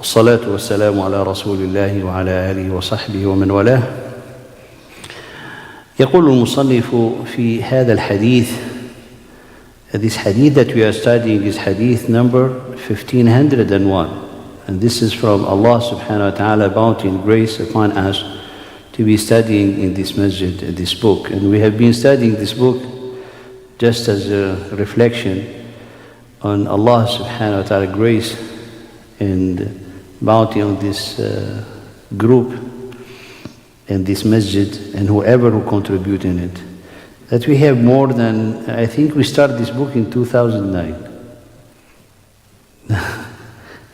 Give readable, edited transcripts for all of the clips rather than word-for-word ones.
والصلاة والسلام على رسول الله وعلى آله وصحبه ومن والاه. يقول المصنف في هذا الحديث, this hadith that we are studying is hadith number 1501, and this is from Allah subhanahu wa ta'ala bounty and grace upon us to be studying in this masjid, this book. And we have been studying this book just as a reflection on Allah subhanahu wa ta'ala grace and bounty on this group and this masjid and whoever who contribute in it. That we have more than, I think we started this book in 2009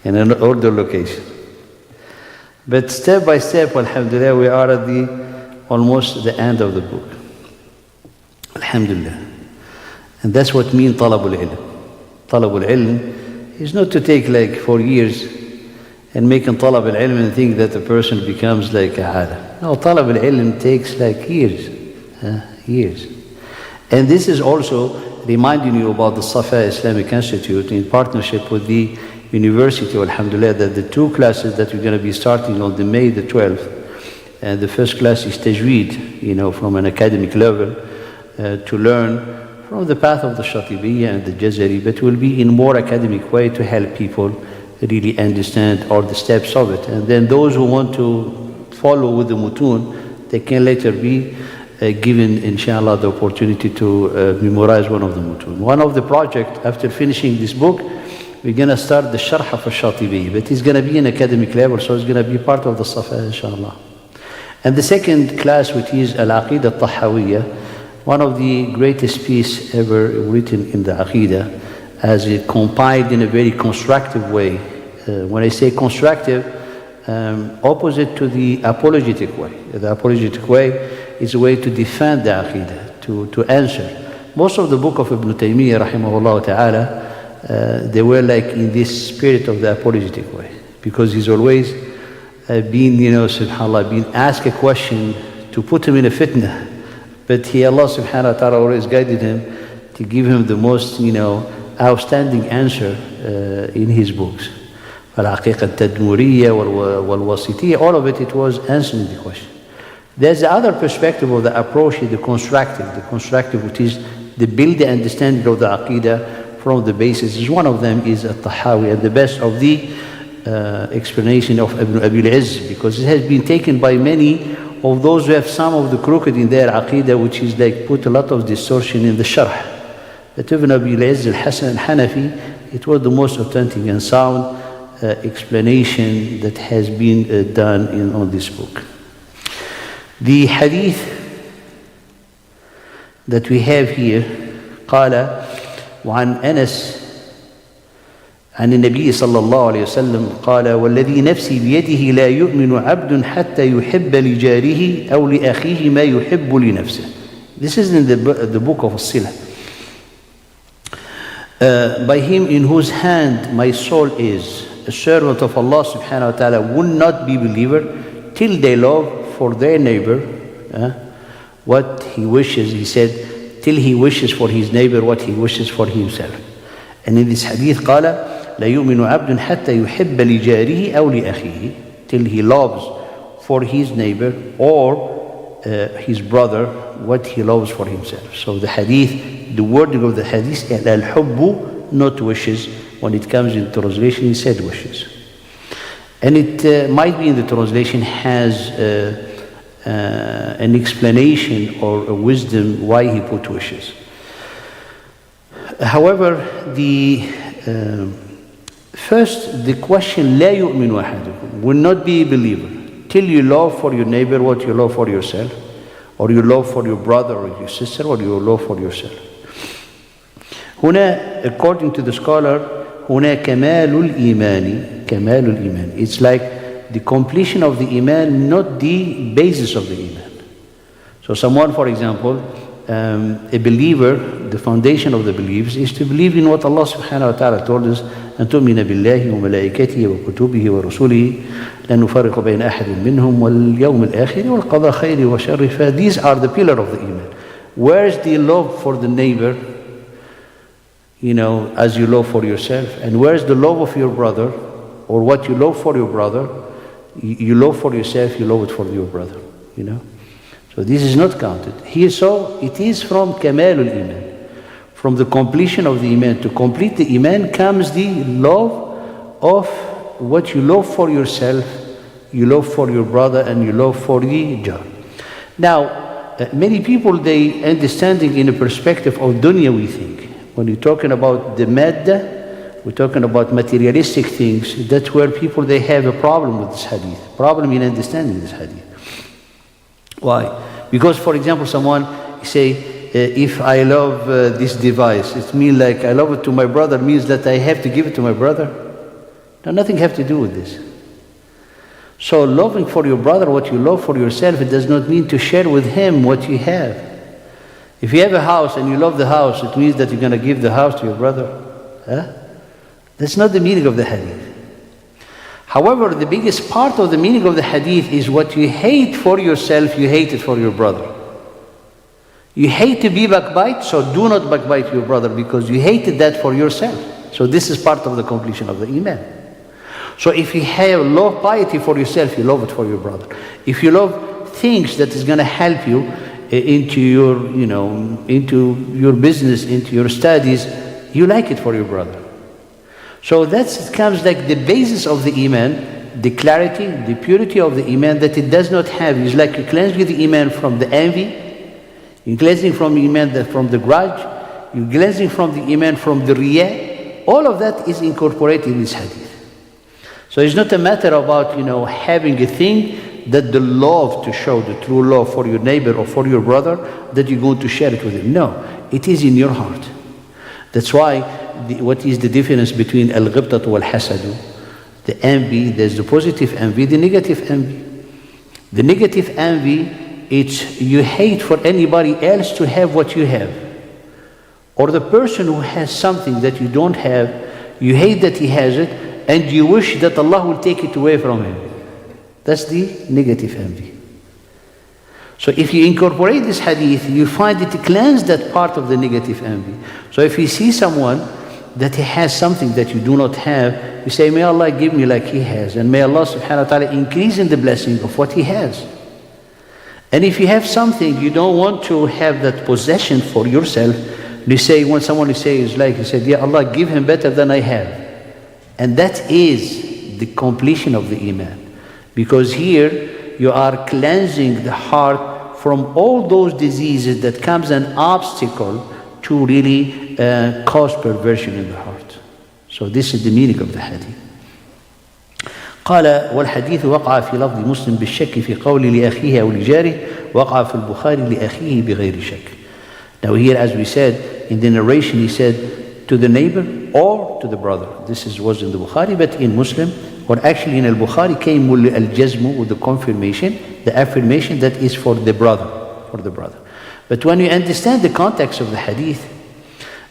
in an older location. But step by step, alhamdulillah, we are at almost the end of the book. Alhamdulillah. And that's what means talabul ilm. Talabul ilm is not to take like 4 years and making talab al-ilm and think that the person becomes like a alim. No, talab al-ilm takes like years. Years. And this is also reminding you about the Safa Islamic Institute in partnership with the university, alhamdulillah, that the 2 classes that we're going to be starting on May the 12th, and the first class is tajweed, from an academic level, to learn from the path of the Shatibiyya and the Jazari, but will be in more academic way to help people really understand all the steps of it. And then those who want to follow with the mutun, they can later be given, inshallah, the opportunity to memorize one of the mutun. One of the projects, after finishing this book, we're going to start the Sharh of al-Shatibi, but it's going to be an academic level, so it's going to be part of the Safa, inshallah. And the second class, which is Al-Aqidah al-Tahawiyya, one of the greatest pieces ever written in the Aqidah, as it compiled in a very constructive way. When I say constructive, opposite to the apologetic way. The apologetic way is a way to defend the Aqidah, to answer. Most of the book of Ibn Taymiyyah, rahimahullah ta'ala, they were like in this spirit of the apologetic way, because he's always been, subhanAllah, been asked a question to put him in a fitna. But Allah subhanahu wa ta'ala always guided him to give him the most, outstanding answer in his books. Al-Aqiqah al-Tadmuriyya wal-Wasitiyya, all of it was answering the question. There's the other perspective of the approach, the constructive, which is the build the understanding of the Aqidah from the basis. One of them is al-Tahawi, and the best of the explanation of Ibn Abi al-Izz, because it has been taken by many of those who have some of the crooked in their Aqidah, which is like put a lot of distortion in the Sharh. That Ibn Abi al-Izz al-Hasan al-Hanafi, it was the most authentic and sound explanation that has been done on this book. The hadith that we have here, قال وعن أنس عن النبي صلى الله عليه وسلم قال والذي نفسي بيده لا يؤمن عبد حتى يحب لجاره أو لأخيه ما يحب لنفسه. This is in the book of As-Silah. By him in whose hand my soul is, a servant of Allah subhanahu wa ta'ala will not be believer till they love for their neighbor what he wishes. He said, till he wishes for his neighbor what he wishes for himself. And in this hadith قال لا يؤمن عبد حتى يحب لجاره أو لأخيه, till he loves for his neighbor or his brother what he loves for himself. So the hadith, the wording of the hadith, al-hubbu, not wishes. When it comes in translation, he said wishes. And it might be in the translation has an explanation or a wisdom why he put wishes. However, the first, the question, لا يؤمن أحدكم, will not be a believer till you love for your neighbor what you love for yourself, or you love for your brother or your sister, or you love for yourself. هنا, according to the scholar, هنا كمال الإيمان. It's like the completion of the iman, not the basis of the iman. So someone, for example, a believer, the foundation of the beliefs is to believe in what Allah subhanahu wa ta'ala told us, أن تؤمن بالله وملائكته وكتبه ورسله لا نفرق بين أحد منهم واليوم الآخر والقضاء خير وشر. These are the pillar of the iman. Where is the love for the neighbor, as you love for yourself? And where is the love of your brother or what you love for your brother, you love for yourself, you love it for your brother, you know. So this is not counted. Here, so it is from Kamalul Iman. From the completion of the Iman. To complete the Iman comes the love of what you love for yourself, you love for your brother, and you love for the jar. Now, many people, they understanding in a perspective of dunyawi thing. When you're talking about the madda, we're talking about materialistic things, that's where people, they have a problem with this hadith. Problem in understanding this hadith. Why? Because, for example, someone say, if I love this device, it means like I love it to my brother, means that I have to give it to my brother. No, nothing have to do with this. So loving for your brother what you love for yourself, it does not mean to share with him what you have. If you have a house and you love the house, it means that you're going to give the house to your brother. Huh? That's not the meaning of the hadith. However, the biggest part of the meaning of the hadith is what you hate for yourself, you hate it for your brother. You hate to be backbite, so do not backbite your brother because you hated that for yourself. So this is part of the completion of the Iman. So if you have love piety for yourself, you love it for your brother. If you love things that is going to help you into your, into your business, into your studies, you like it for your brother. So it comes like the basis of the Iman, the clarity, the purity of the Iman that it does not have. It's like you cleanse the Iman from the envy, you're cleansing from the Iman from the grudge, you're cleansing from the Iman from the riyah. All of that is incorporated in this hadith. So it's not a matter about, having a thing that the love to show, the true love for your neighbor or for your brother, that you're going to share it with him. No, it is in your heart. That's why, what is the difference between al-ghibtatu wal-hasadu? The envy, there's the positive envy, the negative envy. The negative envy, it's you hate for anybody else to have what you have. Or the person who has something that you don't have, you hate that he has it, and you wish that Allah will take it away from him. That's the negative envy. So if you incorporate this hadith, you find it to cleanse that part of the negative envy. So if you see someone that he has something that you do not have, you say, may Allah give me like he has, and may Allah subhanahu wa ta'ala increase in the blessing of what he has. And if you have something, you don't want to have that possession for yourself, you say, when someone says, like he said, yeah, Allah give him better than I have. And that is the completion of the Iman. Because here you are cleansing the heart from all those diseases that comes an obstacle to really cause perversion in the heart. So this is the meaning of the hadith. قال والحديث وقع في لفظ مسلم بالشك في قول لأخيه أو لجاره وقع في البخاري لأخيه بغير شك. Now here, as we said in the narration, he said to the neighbor or to the brother. This was in the Bukhari, but in Muslim, or actually in Al-Bukhari, came al-jazmu, with the confirmation, the affirmation that is for the brother, But when you understand the context of the hadith,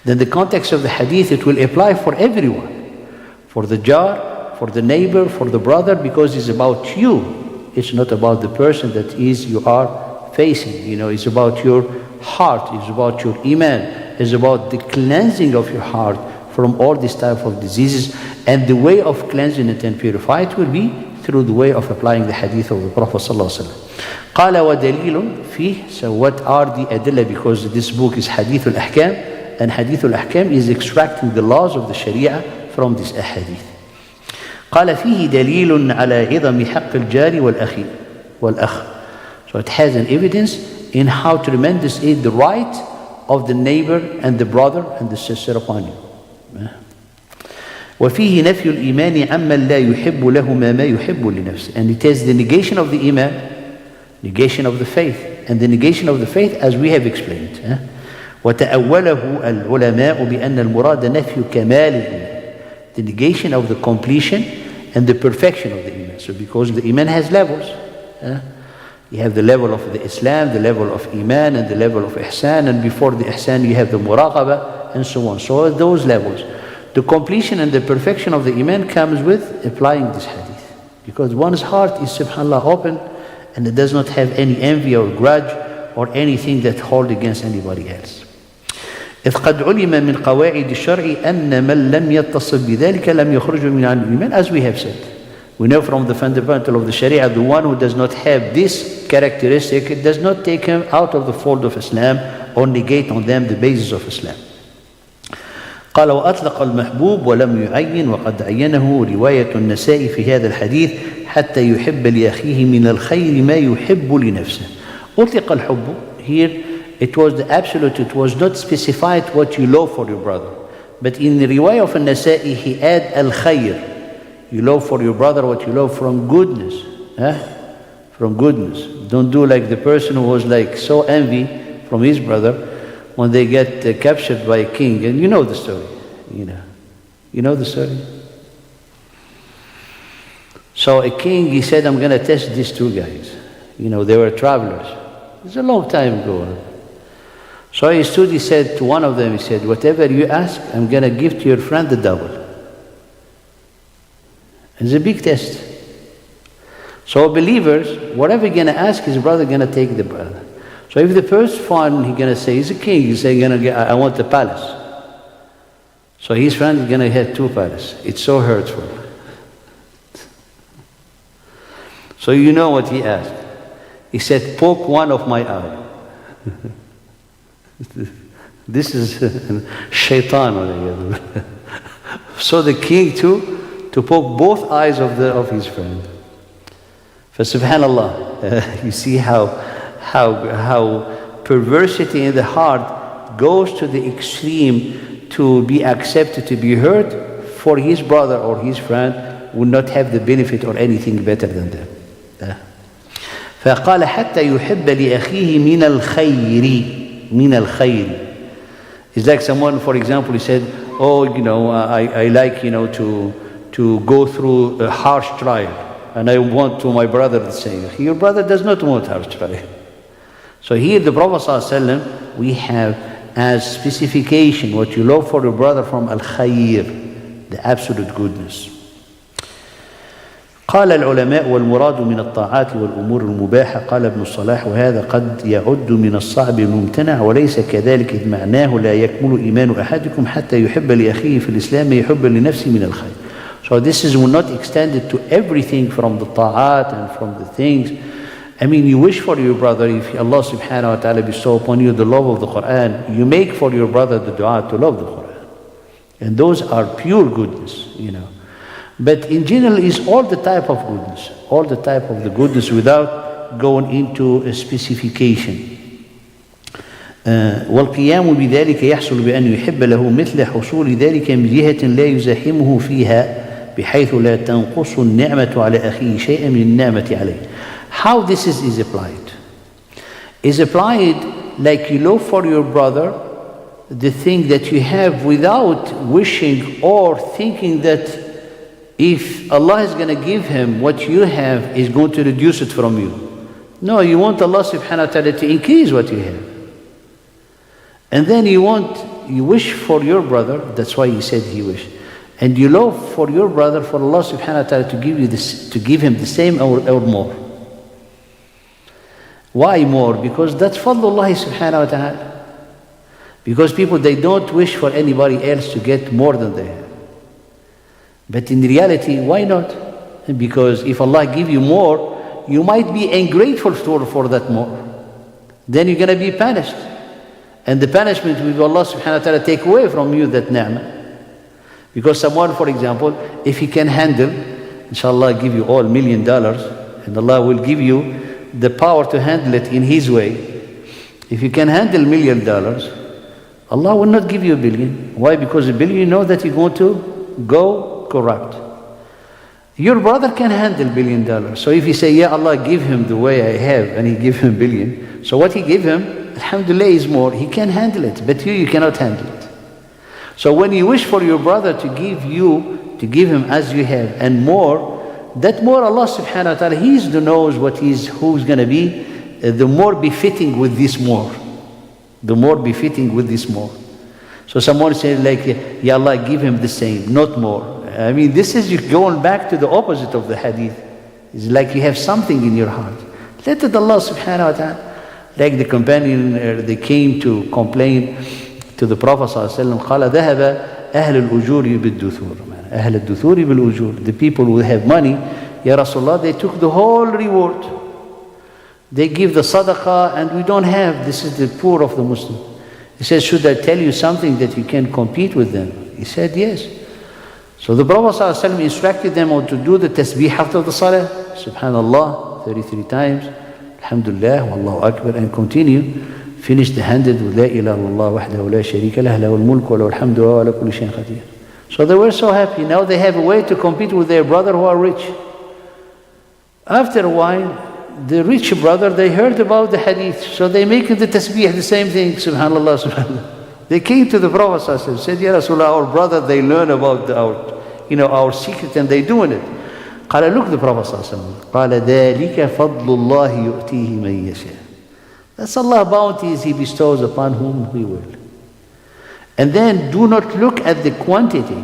then the context of the hadith, it will apply for everyone, for the jar, for the neighbor, for the brother, because it's about you. It's not about the person that you are facing. It's about your heart, it's about your iman, it's about the cleansing of your heart from all this type of diseases. And the way of cleansing it and purify it will be through the way of applying the hadith of the Prophet ﷺ. قال ودليل فيه. So what are the adilla? Because this book is Hadith al-Ahkam, and Hadith al-Ahkam is extracting the laws of the Sharia from this ahadith. قال فيه دليل على عظم حق الجار والأخ. So it has an evidence in how tremendous is the right of the neighbor and the brother and the sister upon you. وفيه نفي الإيمان عمن لا يحب لهما ما يحب لنفسه. And it is the negation of the iman, negation of the faith, and the negation of the faith as we have explained. وتأوله العلماء بأن المراد نفي كمال الإيمان, the negation of the completion and the perfection of the iman. So because the iman has levels, you have the level of the Islam, the level of iman, and the level of ihsan, and before the ihsan you have the muraqabah, and so on. So those levels, the completion and the perfection of the iman comes with applying this hadith, because one's heart is subhanallah open, and it does not have any envy or grudge or anything that hold against anybody else. إذ قد علم من قواعد الشرع أن من لم يتصف بذلك لم يخرج من الإيمان, as we have said. We know from the fundamental of the Sharia, the one who does not have this characteristic, it does not take him out of the fold of Islam or negate on them the basis of Islam. قال وأطلق المحبوب ولم يعين وقد عينه رواية النسائي في هذا الحديث حتى يحب لأخيه من الخير ما يحب لنفسه. أطلق الحب here, it was the absolute, it was not specified what you love for your brother. But in the riwayah of al-Nasa'i, he add al-khayr. You love for your brother what you love from goodness. From goodness. Don't do like the person who was like so envy from his brother when they get captured by a king. And you know the story. You know the story? So a king, he said, I'm going to test these two guys. They were travelers. It's a long time ago. So he stood, he said to one of them, he said, whatever you ask, I'm going to give to your friend the double. It's a big test. So believers, whatever you're going to ask, his brother going to take the brother. So if the first one, he's going to say, he's a king, he's saying, I want the palace. So his friend is going to have 2 palaces. It's so hurtful. So you know what he asked. He said, poke one of my eye. This is shaitan. So the king too, to poke both eyes of his friend. For subhanallah, you see how perversity in the heart goes to the extreme to be accepted, to be heard, for his brother or his friend would not have the benefit or anything better than them. فقال حتى يحب لأخيه من الخير. It's like someone, for example, he said, I like, to go through a harsh trial, and I want to my brother the same. Your brother does not want harsh trial. So here the Prophet ﷺ, we have as specification what you love for your brother from al-khayr, the absolute goodness. قال العلماء والمراد من الطاعات والأمور المباحة قال ابن الصلاح وهذا قد يعد من الصعب الممتنع وليس كذلك إذ معناه لا يكمل إيمان أحدكم حتى يحب لأخيه في الإسلام ما يحب لنفسه من الخير. So this is not extended to everything from the ta'at and from the things. I mean, you wish for your brother, if Allah subhanahu wa ta'ala bestow upon you the love of the Quran, you make for your brother the dua to love the Quran. And those are pure goodness, But in general, is all the type of goodness, all the type of the goodness without going into a specification. والقيام بذلك يحصل بأن يحب له مثل حصول ذلك من جهة لا يزاحمه فيها بحيث لا تنقص النعمة على أخيه شيئا من النعمة عليه. How this is applied? Is applied like you love for your brother the thing that you have without wishing or thinking that if Allah is going to give him what you have, is going to reduce it from you. No, you want Allah subhanahu wa ta'ala to increase what you have. And then you wish for your brother, that's why he said he wished. And you love for your brother for Allah subhanahu wa ta'ala to give you this, to give him the same or more. Why more? Because that's fadlullah subhanahu wa ta'ala. Because people, they don't wish for anybody else to get more than they have. But in reality, why not? Because if Allah give you more, you might be ungrateful for that more. Then you're going to be punished. And the punishment will Allah subhanahu wa ta'ala take away from you that ni'mah. Because someone, for example, if he can handle, inshallah give you all $1 million, and Allah will give you the power to handle it in His way. If you can handle $1 million, Allah will not give you $1 billion. Why? Because $1 billion, you know that you're going to go corrupt. Your brother can handle $1 billion. So if you say, yeah, Allah give him the way I have, and He give him $1 billion, so what He give him, alhamdulillah, is more. He can handle it, but you cannot handle it. So when you wish for your brother to give him as you have and more, that more Allah subhanahu wa ta'ala, He's the knows who's going to be the more befitting with this more. The more befitting with this more. So someone said like, Ya Allah, give him the same, not more. I mean, this is you going back to the opposite of the hadith. It's like you have something in your heart. Let it Allah subhanahu wa ta'ala. Like the companion, they came to complain to the Prophet ﷺ, قال ذهب أهل الأجور بالدثور. أهل الدثور بالأجور. The people who have money, Ya Rasulullah, they took the whole reward. They give the sadaqah and we don't have. This is the poor of the Muslim. He says, should I tell you something that you can compete with them? He said, yes. So the Prophet ﷺ instructed them to do the tasbih after the salah. Subhanallah, 33 times. Alhamdulillah, Wallahu Akbar, and continue. Finish the 100 with La ilaha illallah wahdahu la sharika lah, lahul mulku wa lahul hamdu wa ala kulli shayin qadir. So they were so happy. Now they have a way to compete with their brother who are rich. After a while, the rich brother, they heard about the hadith. So they make the tasbih, the same thing. Subhanallah, subhanallah. They came to the Prophet ﷺ, said, Ya Rasulullah, our brother, they learn about our secret and they doing it. قال, look the Prophet ﷺ. قال ذَلِكَ فَضْلُ اللَّهِ يُؤْتِيهِ مَنْ يَشَاءُ. That's Allah's bounties He bestows upon whom He will. And then do not look at the quantity,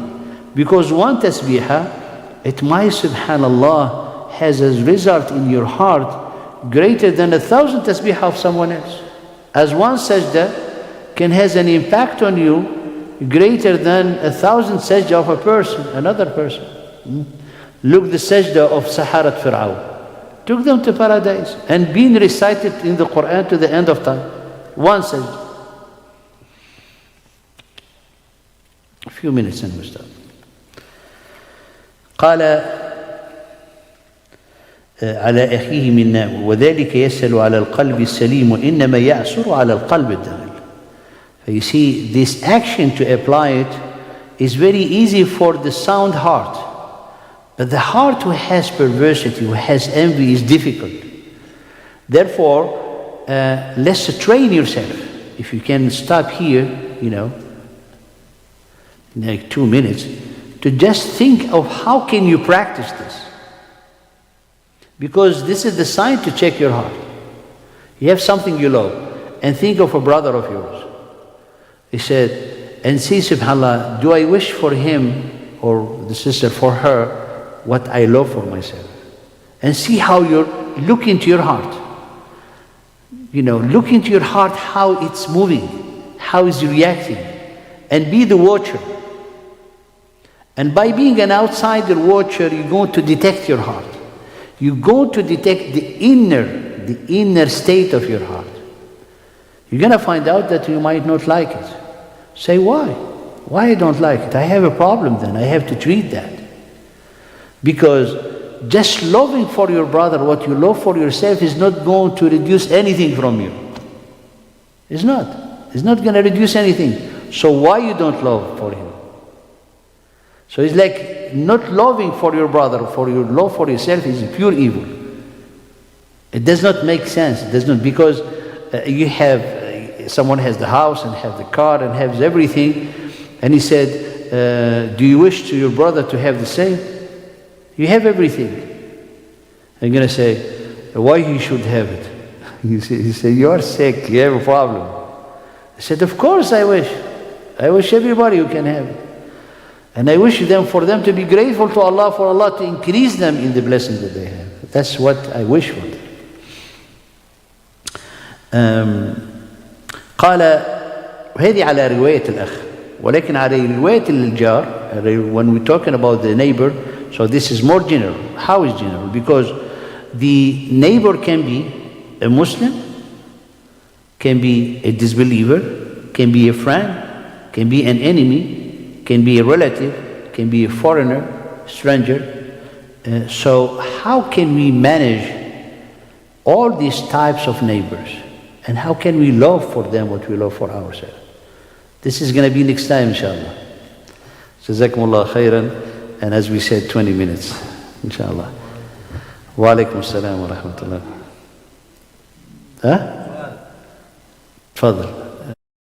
because one tasbihah, it might, subhanallah, has a result in your heart greater than 1,000 tasbihah of someone else. As one sajda can has an impact on you greater than 1,000 sajda of a person, another person. Look the sajda of Saharat Fir'aun. Took them to paradise and been recited in the Quran to the end of time. One sajda. A few minutes and we stop. قال على أخيه منا وذلك يسهل على القلب السليم وإنما يعسر على القلب الداغل. You see, this action to apply it is very easy for the sound heart. But the heart who has perversity, who has envy, is difficult. Therefore, let's train yourself. If you can stop here, like 2 minutes, to just think of how can you practice this. Because this is the sign to check your heart. You have something you love, and think of a brother of yours. He said, and see, subhanAllah, do I wish for him or the sister, for her, what I love for myself? And see how look into your heart. Look into your heart, how it's moving, how it's reacting, and be the watcher. And by being an outsider watcher, you're going to detect your heart. You're going to detect the inner state of your heart. You're going to find out that you might not like it. Say, why? Why I don't like it? I have a problem then. I have to treat that. Because just loving for your brother what you love for yourself is not going to reduce anything from you. It's not. It's not going to reduce anything. So why you don't love for him? So it's like not loving for your brother, for your love for yourself is pure evil. It does not make sense. It does not, because you have, someone has the house and have the car and has everything, and he said, do you wish to your brother to have the same? You have everything. I'm going to say, why he should have it? He said, you are sick, you have a problem. I said, of course I wish. I wish everybody who can have it. And I wish for them to be grateful to Allah, for Allah to increase them in the blessings that they have. That's what I wish for them. قال وهذه على رواية الأخ ولكن على رواية الجار, when we're talking about the neighbor, so this is more general. How is general? Because the neighbor can be a Muslim, can be a disbeliever, can be a friend, can be an enemy, can be a relative, can be a foreigner, stranger. So how can we manage all these types of neighbors? And how can we love for them what we love for ourselves? This is going to be next time, inshallah. Jazakumullah khairan. And as we said, 20 minutes, inshallah. Wa alaikum assalam wa rahmatullah. Tafadhal.